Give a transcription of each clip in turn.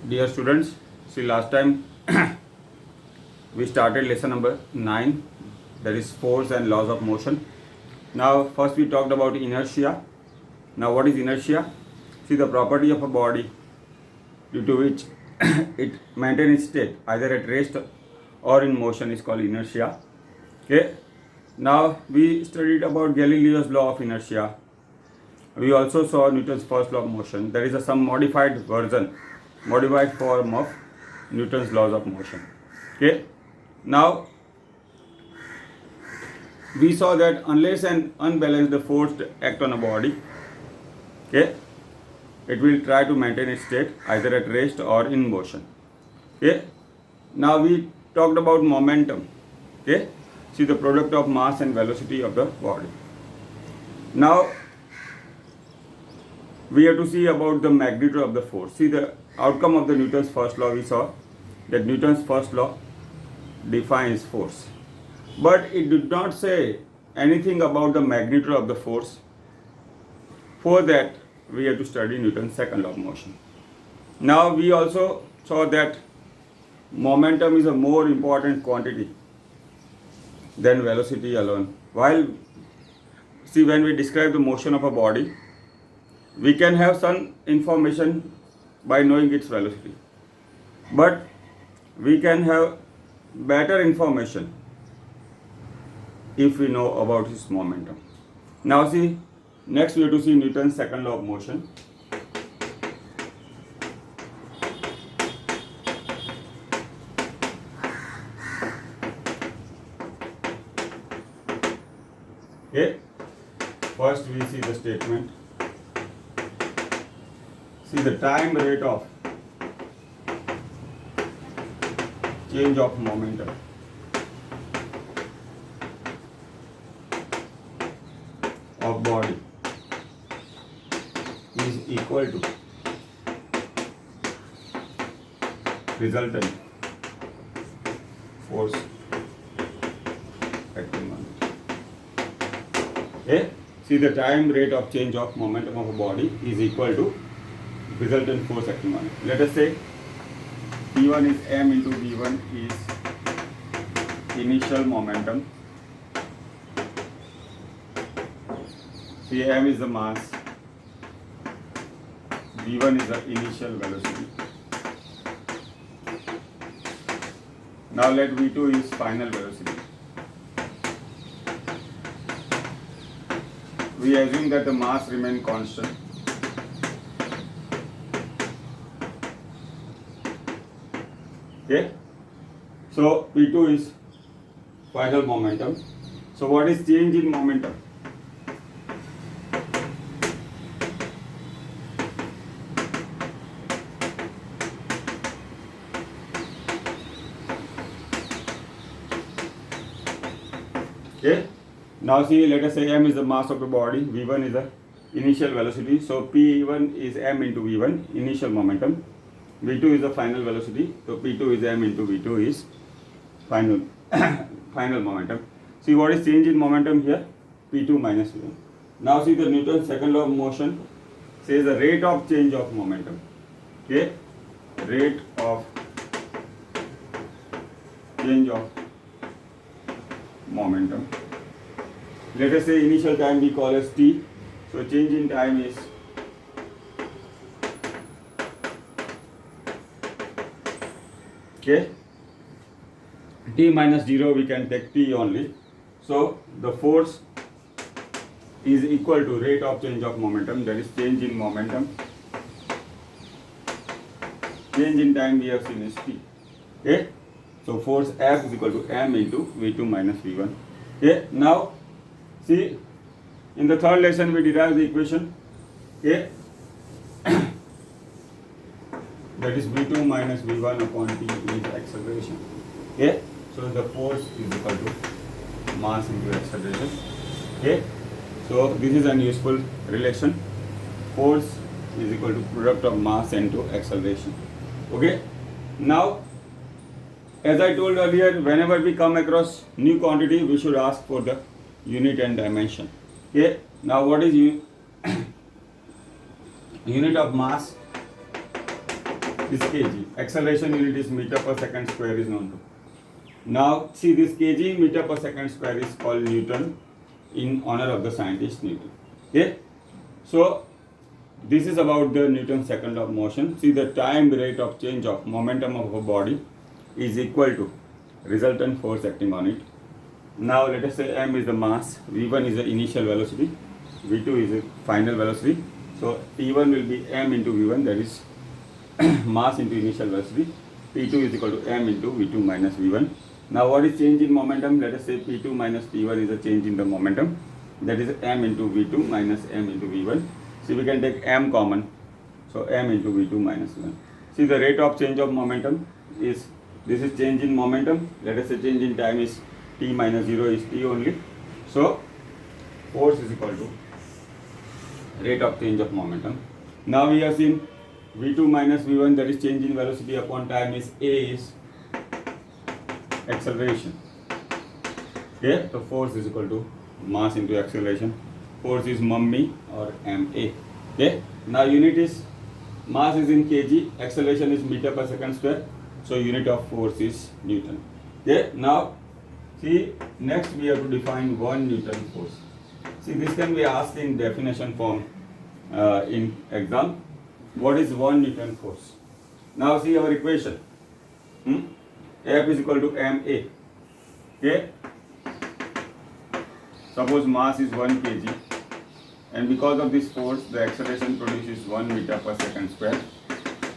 Dear students, see last time we started lesson number 9, that is force and laws of motion. Now first we talked about inertia. Now what is inertia? See, the property of a body due to which it maintains its state either at rest or in motion is called inertia. Okay. Now we studied about Galileo's law of inertia. We also saw Newton's first law of motion. There is some modified version, modified form of Newton's laws of motion. Okay. Now we saw that unless an unbalanced force act on a body, okay, it will try to maintain its state either at rest or in motion. Okay. Now we talked about momentum. Okay. See, the product of mass and velocity of the body. Now we have to see about the magnitude of the force. See, the outcome of the Newton's first law, we saw that Newton's first law defines force, but it did not say anything about the magnitude of the force. For that we have to study Newton's second law of motion. Now we also saw that momentum is a more important quantity than velocity alone. While, see, when we describe the motion of a body, we can have some information by knowing its velocity, but we can have better information if we know about its momentum. Now see, next we have to see Newton's second law of motion. Okay, first we see the statement. See, the time rate of change of momentum of body is equal to resultant force acting on it. Okay? See, the time rate of change of momentum of a body is equal to resultant force acting on it. Let us say P1 is m into V1 is initial momentum. See, m is the mass, V1 is the initial velocity. Now let V2 is final velocity. We assume that the mass remains constant. Okay, so P2 is final momentum. So what is change in momentum? Okay, now see, let us say m is the mass of the body, V1 is the initial velocity. So P1 is m into V1, initial momentum. V2 is the final velocity, so P2 is m into V2 is final final momentum. See, what is change in momentum here? P2 minus V1. Now see, the Newton's second law of motion says the rate of change of momentum. Okay, rate of change of momentum. Let us say initial time we call as t. So change in time is okay, t minus 0, we can take t only. So the force is equal to rate of change of momentum, that is change in momentum. Change in time we have seen is t. Okay, so force F is equal to m into V2 minus V1. Okay, now see, in the third lesson we derived the equation. Okay, that is V2 minus V1 upon t is acceleration. Okay, so the force is equal to mass into acceleration. Okay, so this is an useful relation. Force is equal to product of mass into acceleration. Okay, now as I told earlier, whenever we come across new quantity, we should ask for the unit and dimension. Okay, now what is unit of mass? is kg. Acceleration unit is meter per second square is known to. Now see, this kg meter per second square is called Newton in honor of the scientist Newton. Okay, so this is about the Newton's second law of motion. See, the time rate of change of momentum of a body is equal to resultant force acting on it. Now let us say m is the mass, v1 is the initial velocity, v2 is the final velocity. So P1 will be m into v1, that is mass into initial velocity. P2 is equal to m into v2 minus v1. Now what is change in momentum? Let us say P2 minus P1 is a change in the momentum, that is m into v2 minus m into v1. See, we can take m common, so m into v2 minus v1. See, the rate of change of momentum is, this is change in momentum. Let us say change in time is t minus 0 is t only. So force is equal to rate of change of momentum. Now we have seen v2 minus v1, that is change in velocity upon time, is a is acceleration. Okay, so force is equal to mass into acceleration. Force is mummy or ma. Okay, now unit is, mass is in kg, acceleration is meter per second square, so unit of force is Newton. Okay, now see, next we have to define 1 Newton force. See, this can be asked in definition form in exam. What is 1 Newton force? Now see our equation. F is equal to ma. Okay, suppose mass is 1 kg, and because of this force the acceleration produces 1 meter per second square.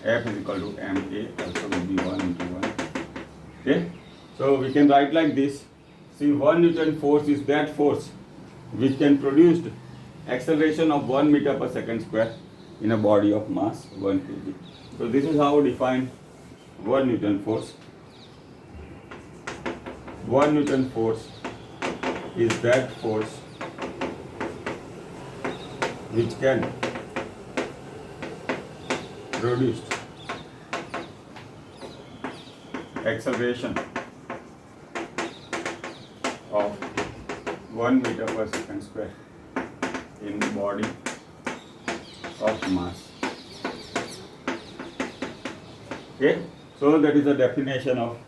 F is equal to ma, also will be 1 into 1. Okay, so we can write like this. See, 1 Newton force is that force which can produce acceleration of 1 meter per second square in a body of mass 1 kg. So this is how we define 1 Newton force. 1 Newton force is that force which can produce acceleration of 1 meter per second square in the body of mass. Okay, so that is the definition of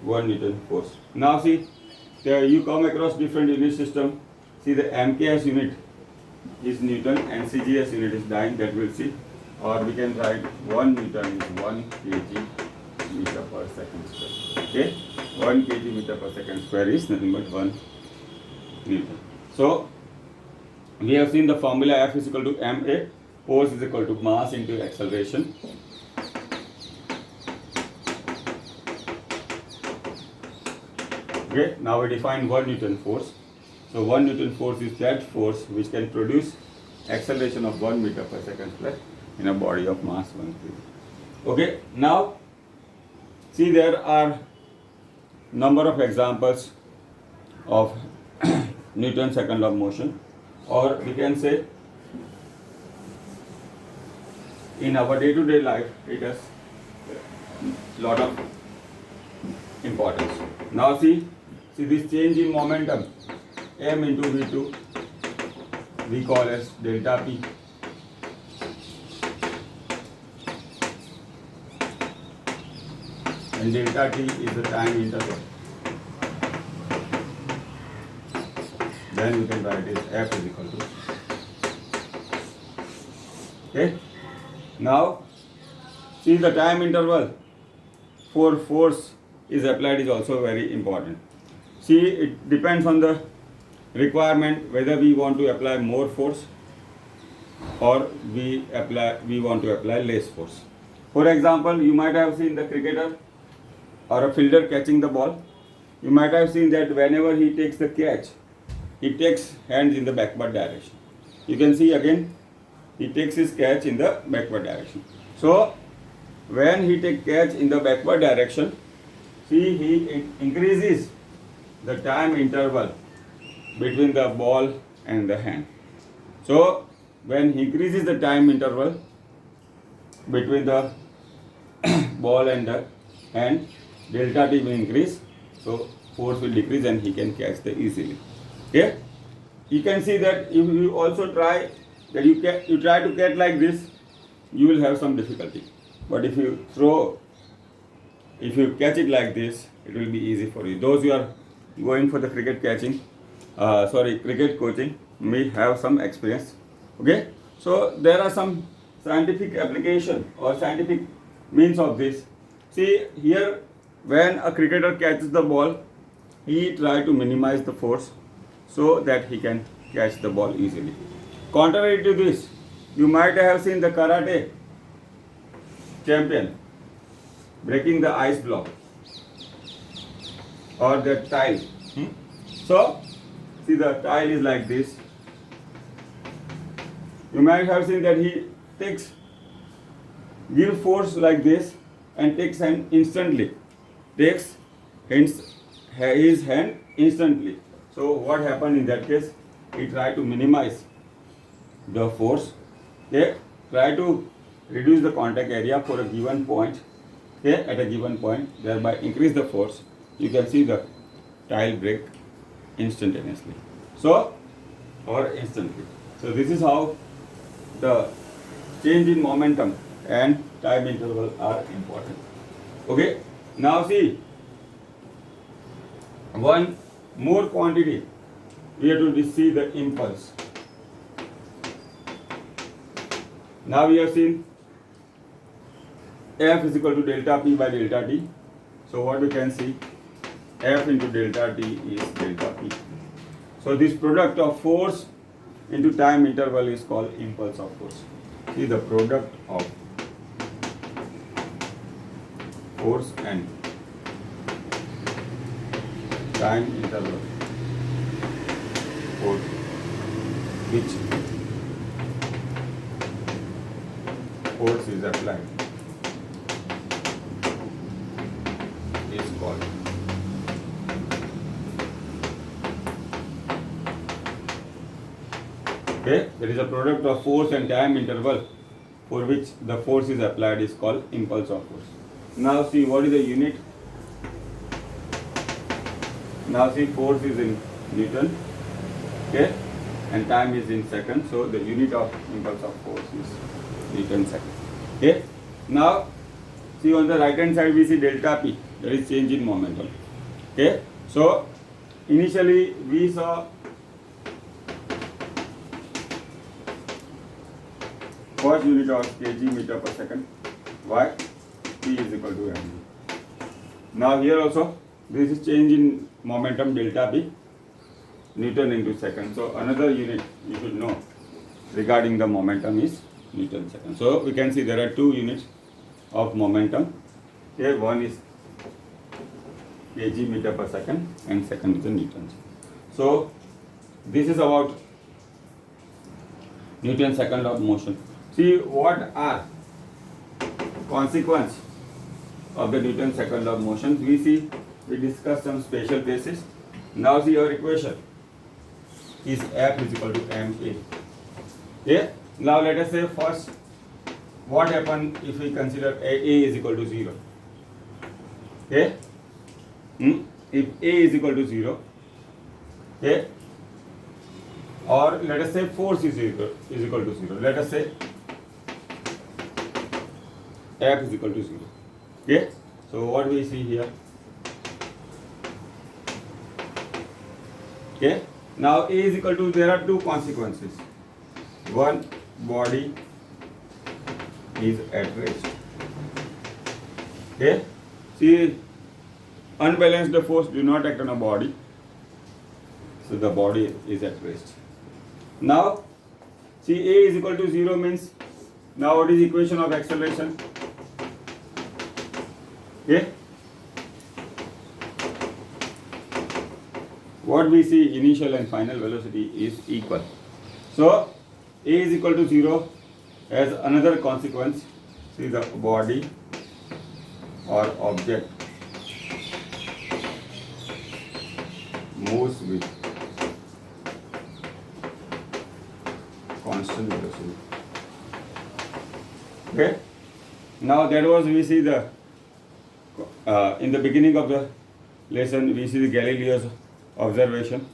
1 Newton force. Now see, there you come across different unit system. See, the MKS unit is Newton and CGS unit is dyne, that we'll see. Or we can write 1 Newton is 1 kg meter per second square. Okay, 1 kg meter per second square is nothing but 1 Newton. So we have seen the formula. F is equal to ma, force is equal to mass into acceleration. Okay, now we define 1 Newton force. So 1 Newton force is that force which can produce acceleration of 1 meter per second square in a body of mass 1 kg. Okay, now see, there are number of examples of Newton's second law of motion, or we can say in our day-to-day life it has lot of importance. Now see this change in momentum, m into v2 we call as delta p. And delta t is the time interval. Then we can write it F is equal to. Okay. Now see, the time interval for force is applied is also very important. See, it depends on the requirement whether we want to apply more force or we want to apply less force. For example, you might have seen the cricketer or a fielder catching the ball. You might have seen that whenever he takes the catch, he takes hands in the backward direction. You can see again, he takes his catch in the backward direction. So when he takes catch in the backward direction, see, he increases the time interval between the ball and the hand. So when he increases the time interval between the ball and the hand, delta t will increase, so force will decrease and he can catch the easily. Okay, you can see that if you also try that you try to catch like this, you will have some difficulty. But if you catch it like this, it will be easy for you. Those who are going for the cricket cricket coaching may have some experience. Okay, so there are some scientific application or scientific means of this. See here, when a cricketer catches the ball, he try to minimize the force so that he can catch the ball easily. Contrary to this, you might have seen the karate champion breaking the ice block or the tile. So, see the tile is like this. You might have seen that he gives force like this and takes hand instantly. Takes his hand instantly. So what happened in that case? He tried to minimize the force. Okay? Try to reduce the contact area for a given point. Okay? At a given point, thereby increase the force. You can see the tile break instantaneously. So this is how the change in momentum and time interval are important. Okay, now see one more quantity. We have to see the impulse. Now we have seen F is equal to delta P by delta T. So what we can see, F into delta T is delta P. So this product of force into time interval is called impulse of force. See the product of force and time interval for which force is applied is called okay. There is a product of force and time interval for which the force is applied is called impulse of force. Now see what is the unit. Now see force is in Newton, okay, and time is in seconds. So the unit of impulse of force is Newton second. Okay. Now see on the right hand side we see delta P, that is change in momentum. Okay. So initially we saw first unit of kg meter per second. Why? P is equal to mg. Now here also this is change in momentum delta P, Newton into second. So another unit you should know regarding the momentum is Newton second. So we can see there are two units of momentum. Here one is kg meter per second and second is the Newton. So this is about Newton second law of motion. See what are consequence of the Newton second law of motion. We discussed some special cases. Now see your equation is F is equal to ma. Okay. Now let us say first what happens if we consider a is equal to 0. Okay. If a is equal to 0, okay, or let us say force is equal to 0. Let us say F is equal to 0. Okay. So what we see here. Okay. Now A is equal to, there are two consequences. One, body is at rest. Okay. See, unbalanced force do not act on a body. So the body is at rest. Now, see A is equal to 0 means, now what is the equation of acceleration? Okay. What we see, initial and final velocity is equal. So A is equal to 0 as another consequence. See the body or object moves with constant velocity. Okay. Now that was, we see the in the beginning of the lesson we see the Galileo's observation.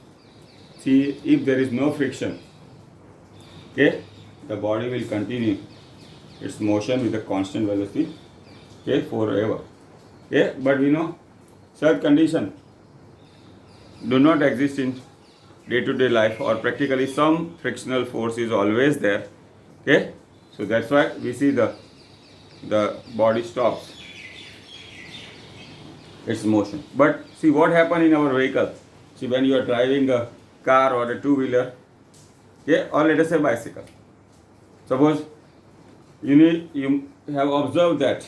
See, if there is no friction, okay, the body will continue its motion with a constant velocity Okay, forever. Okay, but we know such condition do not exist in day-to-day life, or practically some frictional force is always there. Okay, so that's why we see the body stops its motion. But see what happen in our vehicle. See, when you are driving a car or a two-wheeler, okay, or let us say bicycle. Suppose you have observed that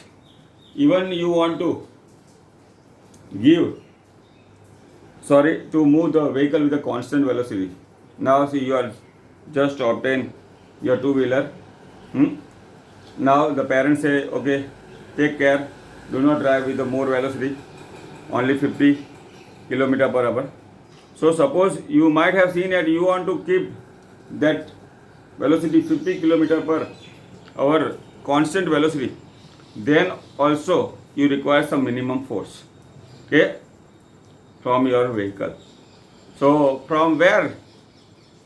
even you want to give to move the vehicle with a constant velocity. Now see, you are just obtain your two-wheeler. Now the parents say, okay, take care, do not drive with the more velocity, only 50 kilometer per hour. So suppose you might have seen that you want to keep that velocity 50 kilometer per hour constant velocity, then also you require some minimum force, okay, from your vehicle. So from where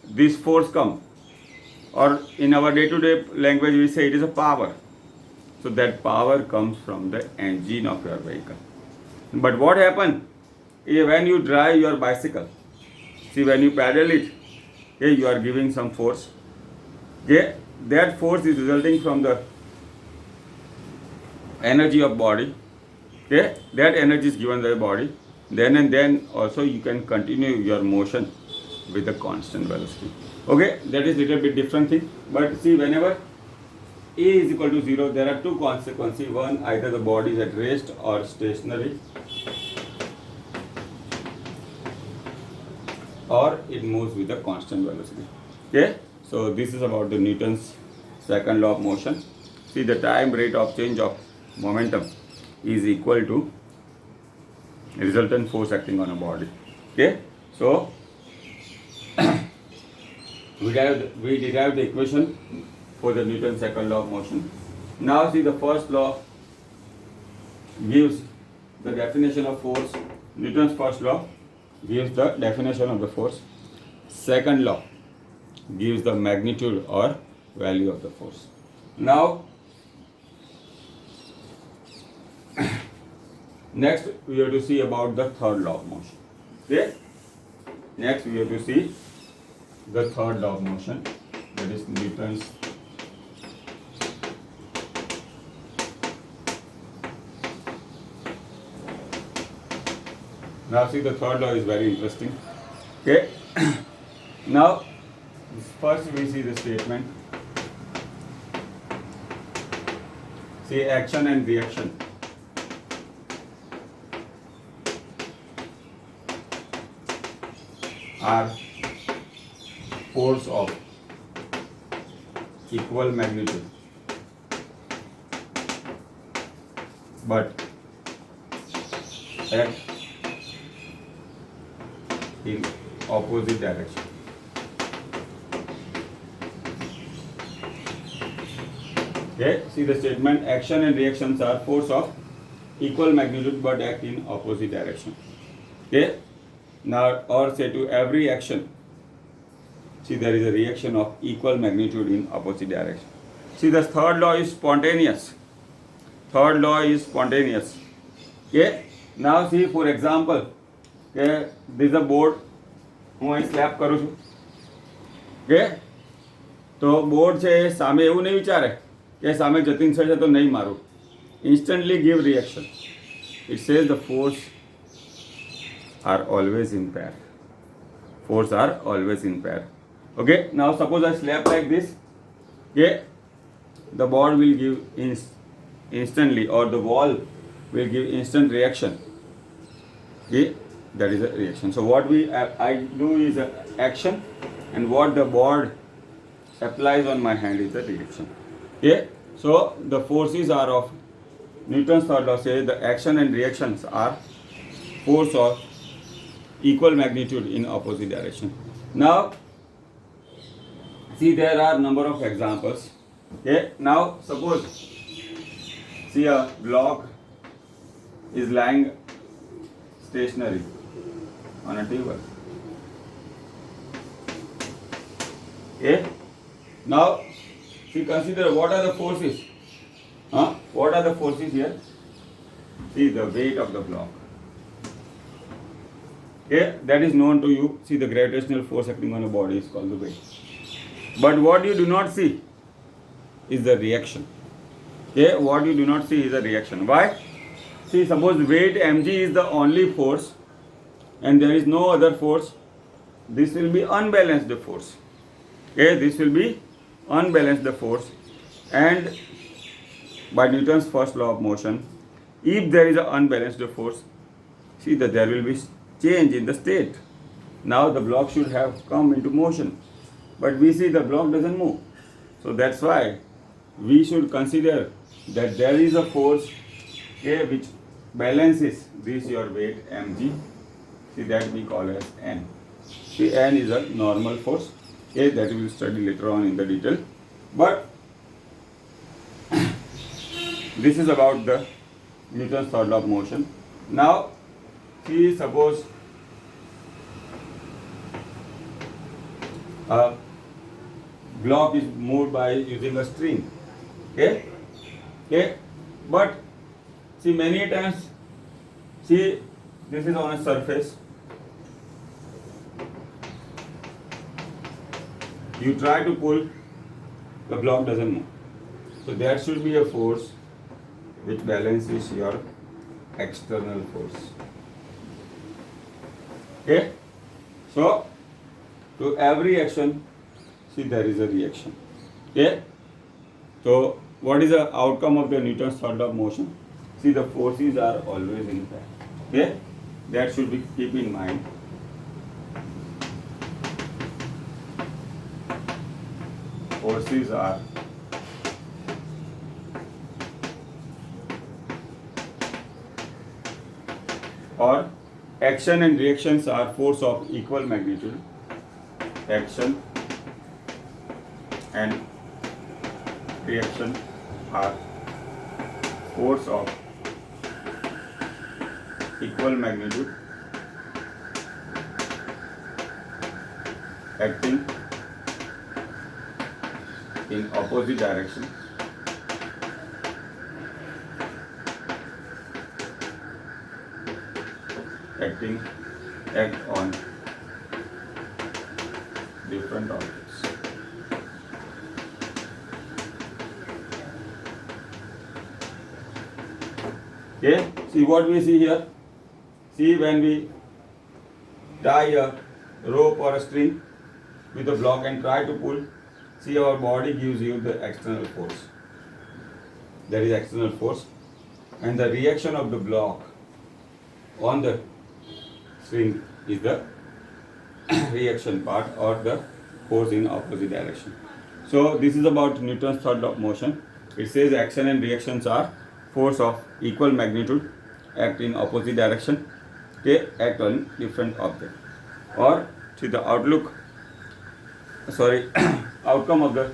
this force come, or in our day-to-day language we say it is a power. So that power comes from the engine of your vehicle. But what happens when you drive your bicycle? See, when you pedal it, okay, you are giving some force. Okay, that force is resulting from the energy of body. Okay, that energy is given by the body. Then and then also you can continue your motion with a constant velocity. Okay, that is little bit different thing. But see, whenever A is equal to 0, there are two consequences. One, either the body is at rest or stationary, or it moves with a constant velocity. Okay, so this is about the Newton's second law of motion. See, the time rate of change of momentum is equal to resultant force acting on a body. Okay, so we derived the equation for the Newton's second law of motion. Now see, the first law gives the definition of force. Newton's first law gives the definition of the force. Second law gives the magnitude or value of the force. Now next we have to see about the third law of motion. Okay, next we have to see the third law of motion, that is Newton's now see, the third law is very interesting. Okay, now first we see the statement. See, action and reaction are force of equal magnitude but act in opposite direction. Okay, see the statement, action and reactions are force of equal magnitude but act in opposite direction. Okay, now or say to every action, see there is a reaction of equal magnitude in opposite direction. See, the third law is spontaneous. Third law is spontaneous. Okay, now see, for example, okay, this is a board, હું અહીં slap કરું છું. Okay, તો board છે એ સામે એવું નહીં વિચારે કે સામે જતીન છે તો નહીં મારું. Instantly give reaction. It says the force are always in pair. Force are always in pair. Okay, now suppose I slap like this. Okay, the board will give instantly, or the wall will give instant reaction. Okay, that is a reaction. So what I do is action, and what the board applies on my hand is the reaction. Okay, so the forces are of Newton's third law says the action and reactions are force of equal magnitude in opposite direction. Now see, there are number of examples. Okay, now suppose, see, a block is lying stationary on a table. Okay, now see, consider what are the forces. What are the forces here? See the weight of the block. Okay, that is known to you. See the gravitational force acting on a body is called the weight. But what you do not see is the reaction. Okay, what you do not see is the reaction. Why? See, suppose weight mg is the only force and there is no other force. This will be unbalanced force. Okay, this will be unbalanced force, and by Newton's first law of motion, if there is an unbalanced force, see that there will be change in the state. Now the block should have come into motion, but we see the block doesn't move. So that's why we should consider that there is a force, okay, which balances this your weight mg. See, that we call as N. See, N is a normal force, okay, that we will study later on in the detail. But this is about the Newton's third law of motion. Now, see, suppose a block is moved by using a string, okay, but see, many times, see, this is on a surface. You try to pull, the block doesn't move. So there should be a force which balances your external force. Okay? So, to every action, see, there is a reaction. Okay? So, what is the outcome of the Newton's third law of motion? See, the forces are always in pair. Okay? That should be keep in mind. Forces are or action and reactions are force of equal magnitude. Action and reaction are force of equal magnitude acting in opposite direction. Act on different objects. Okay, see what we see here. See, when we tie a rope or a string with a block and try to pull, see, our body gives you the external force. There is external force, and the reaction of the block on the string is the reaction part or the force in opposite direction. So this is about Newton's third law of motion. It says action and reactions are force of equal magnitude act in opposite direction. They act on different object. Or see the outcome of the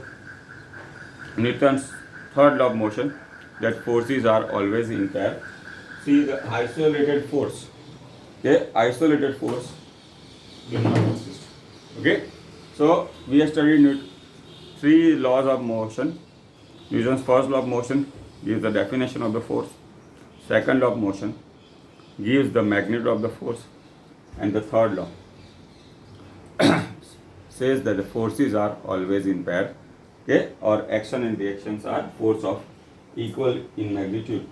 Newton's third law of motion, that forces are always in pair. See the isolated force. Okay, isolated force will not exist. Okay, so we have studied three laws of motion. Newton's first law of motion gives the definition of the force. Second law of motion gives the magnitude of the force, and the third law says that the forces are always in pair. Okay, or action and reactions are force of equal in magnitude.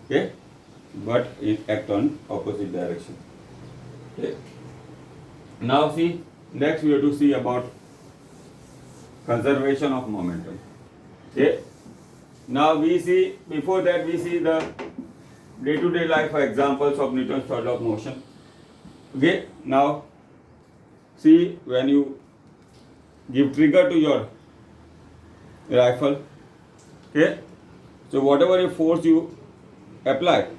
Okay, but it act on opposite direction. Okay. Now see, next we have to see about conservation of momentum. Okay. Now we see, before that we see the day-to-day life examples of Newton's third law of motion. Okay. Now see, when you give trigger to your rifle, okay, so whatever force you apply,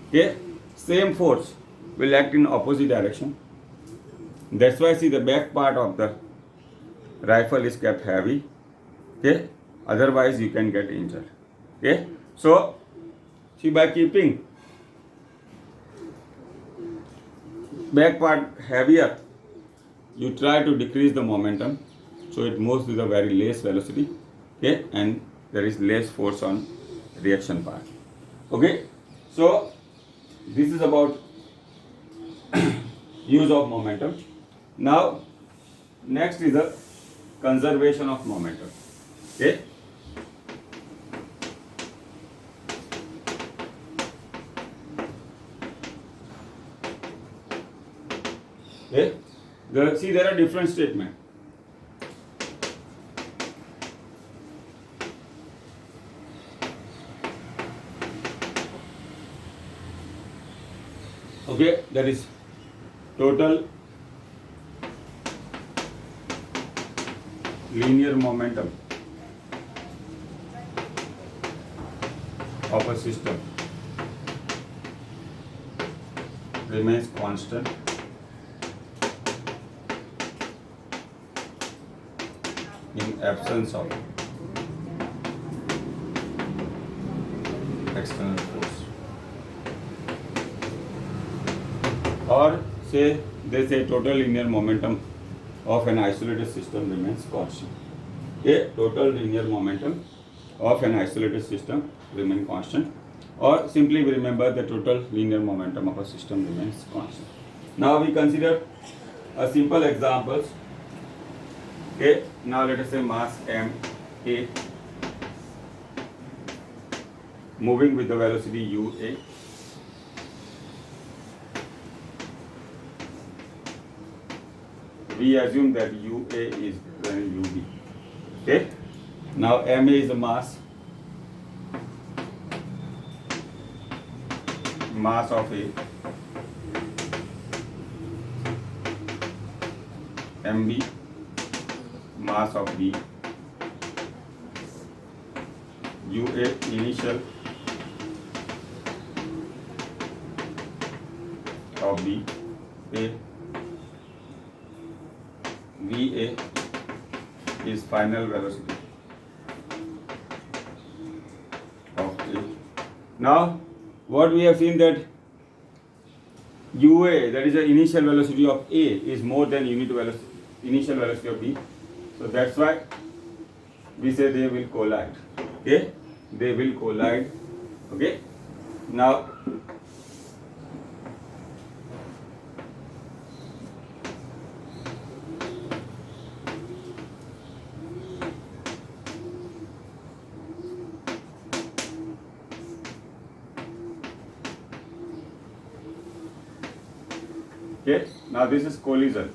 okay, same force will act in opposite direction. That's why see the back part of the rifle is kept heavy. Okay, otherwise you can get injured. Okay, so see, by keeping back part heavier, you try to decrease the momentum, so it moves with a very less velocity. Okay, and there is less force on reaction part. Okay, So this is about use of momentum. Now next is the conservation of momentum. Okay. Okay. See, there are different statements. Okay, that is total linear momentum of a system remains constant in absence of external force. Or say they say total linear momentum of an isolated system remains constant. A total linear momentum of an isolated system remains constant, or simply we remember the total linear momentum of a system remains constant. Now we consider a simple examples. Okay, now let us say mass m a moving with the velocity u a. We assume that UA is greater than UB. Okay. Now MA is the mass of A. MB mass of B. UA initial of B. A. VA is final velocity of A. Now, what we have seen that UA, that is the initial velocity of A, is more than initial velocity of B. So that's why we say they will collide. Okay, they will collide. Okay. Now, okay, now this is collision.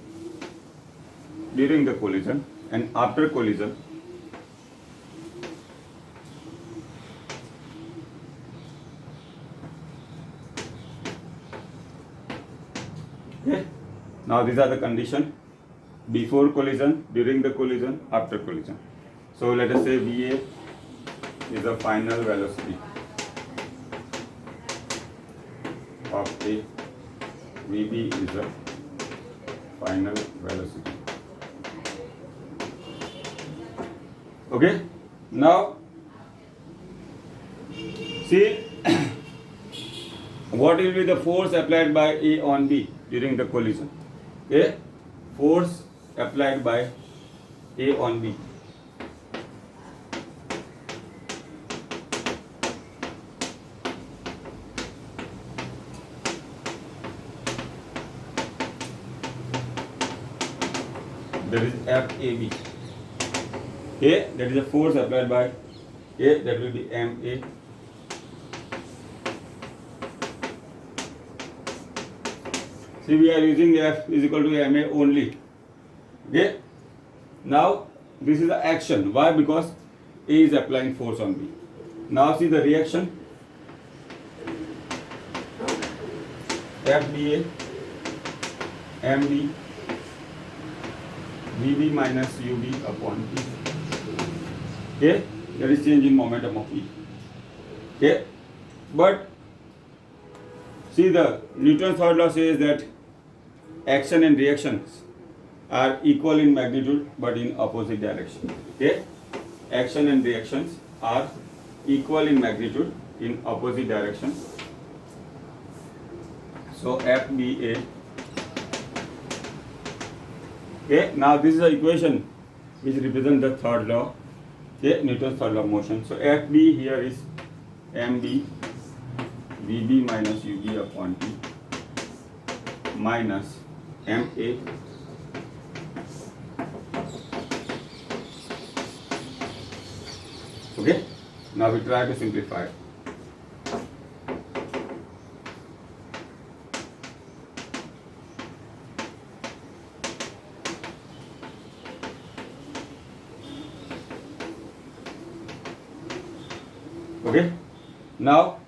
During the collision and after collision, okay, now these are the conditions: before collision, during the collision, after collision. So let us say VA is the final velocity of A. VB is the final velocity. Okay, now see what will be the force applied by A on B during the collision. Okay, force applied by A on B. That is FAB. A, that is the force applied by A, that will be MA. See, we are using F is equal to MA only. Okay. Now, this is the action. Why? Because A is applying force on B. Now, see the reaction. FBA, MB, VB minus UB upon P. Okay, there is change in momentum of E. Okay, but see the Newton's third law says that action and reactions are equal in magnitude but in opposite direction. Okay, action and reactions are equal in magnitude in opposite direction. So FBA. Okay, now this is the equation which represents the third law. Okay, Newton's third law of motion. So FB here is MB VB minus UB upon T minus MA okay. Now we try to simplify. Okay, now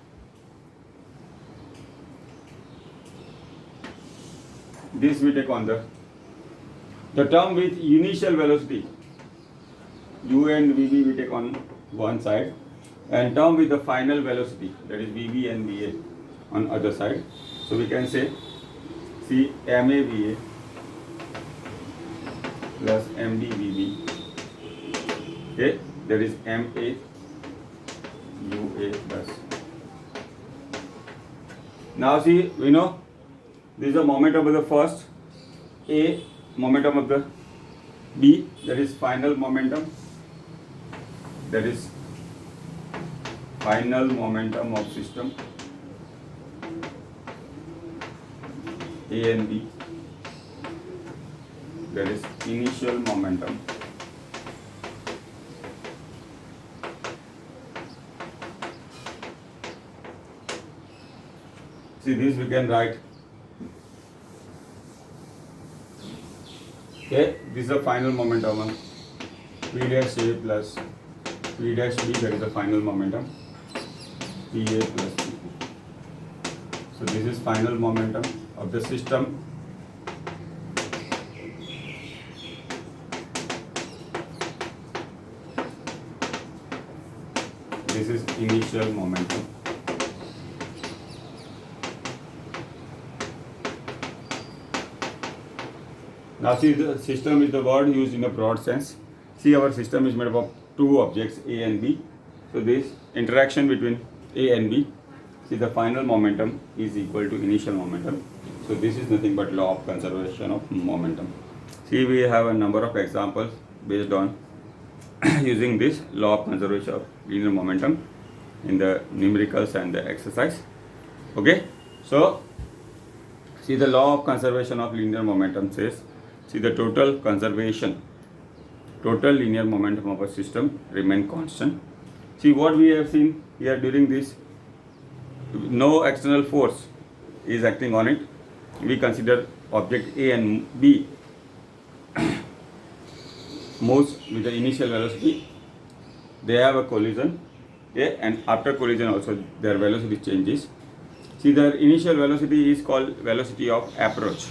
this we take on the term with initial velocity u and vb we take on one side, and term with the final velocity, that is vb and va, on other side. So we can say see ma va plus md vb, okay, that is ma ua plus. Now see, we know this is the momentum of the first, A, momentum of the B, that is final momentum, that is final momentum of system A and B, that is initial momentum. See, this we can write. Okay, this is the final momentum of P dash A plus P dash B, that is the final momentum, PA plus PP. So this is final momentum of the system. This is initial momentum. Now see, the system is the word used in a broad sense. See, our system is made up of two objects A and B. So this interaction between A and B, see, the final momentum is equal to initial momentum. So this is nothing but law of conservation of momentum. See, we have a number of examples based on using this law of conservation of linear momentum in the numericals and the exercise. Okay, so see, the law of conservation of linear momentum says, see, the total conservation, total linear momentum of a system remain constant. See, what we have seen here during this, no external force is acting on it. We consider object A and B moves with the initial velocity. They have a collision, okay, and after collision also their velocity changes. See, their initial velocity is called velocity of approach.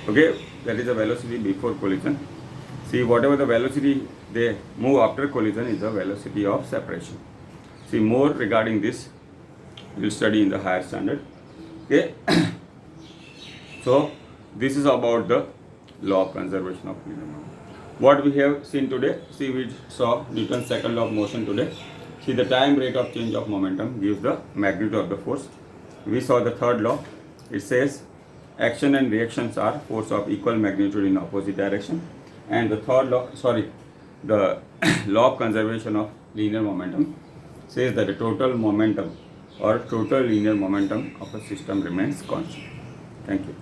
Okay, that is the velocity before collision. See, whatever the velocity they move after collision is the velocity of separation. See, more regarding this you will study in the higher standard. Okay, so this is about the law of conservation of linear momentum. What we have seen today, see, we saw Newton's second law of motion today. See, the time rate of change of momentum gives the magnitude of the force. We saw the third law. It says action and reactions are force of equal magnitude in opposite direction. And the third law, the law of conservation of linear momentum says that the total momentum or total linear momentum of a system remains constant. Thank you.